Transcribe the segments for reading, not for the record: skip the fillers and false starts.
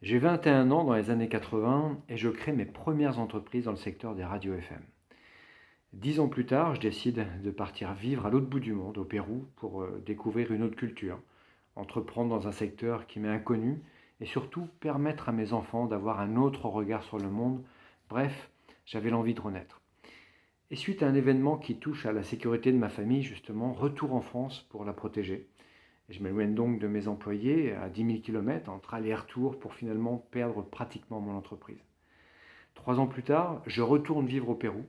J'ai 21 ans dans les années 80 et je crée mes premières entreprises dans le secteur des radios FM. 10 ans plus tard, je décide de partir vivre à l'autre bout du monde, au Pérou, pour découvrir une autre culture, entreprendre dans un secteur qui m'est inconnu et surtout permettre à mes enfants d'avoir un autre regard sur le monde. Bref, j'avais l'envie de renaître. Et suite à un événement qui touche à la sécurité de ma famille, justement, retour en France pour la protéger. Et je m'éloigne donc de mes employés à 10 000 km entre aller et retour pour finalement perdre pratiquement mon entreprise. 3 ans plus tard, je retourne vivre au Pérou.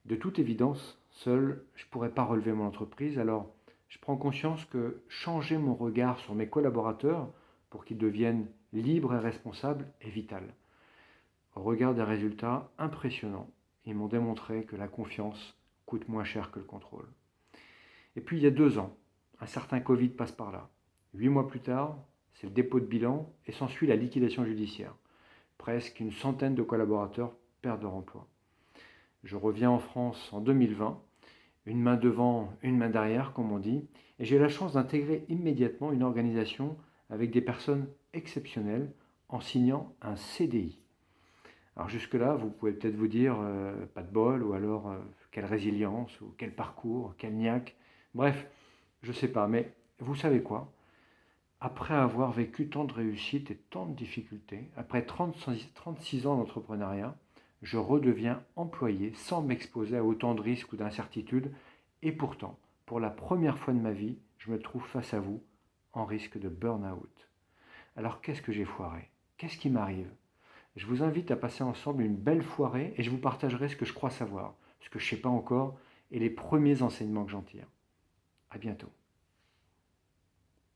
De toute évidence, seul, je ne pourrais pas relever mon entreprise, alors je prends conscience que changer mon regard sur mes collaborateurs pour qu'ils deviennent libres et responsables est vital. Au regard des résultats impressionnants, ils m'ont démontré que la confiance coûte moins cher que le contrôle. Et puis il y a 2 ans, un certain Covid passe par là. 8 mois plus tard, c'est le dépôt de bilan et s'ensuit la liquidation judiciaire. Presque une centaine de collaborateurs perdent leur emploi. Je reviens en France en 2020, une main devant, une main derrière, comme on dit, et j'ai la chance d'intégrer immédiatement une organisation avec des personnes exceptionnelles en signant un CDI. Alors jusque-là, vous pouvez peut-être vous dire, pas de bol, ou alors quelle résilience, ou quel parcours, quel niaque. Bref, je sais pas, mais vous savez quoi? Après avoir vécu tant de réussites et tant de difficultés, après 36 ans d'entrepreneuriat, je redeviens employé sans m'exposer à autant de risques ou d'incertitudes. Et pourtant, pour la première fois de ma vie, je me trouve face à vous en risque de burn-out. Alors qu'est-ce que j'ai foiré? Qu'est-ce qui m'arrive? Je vous invite à passer ensemble une belle soirée et je vous partagerai ce que je crois savoir, ce que je ne sais pas encore et les premiers enseignements que j'en tire. À bientôt.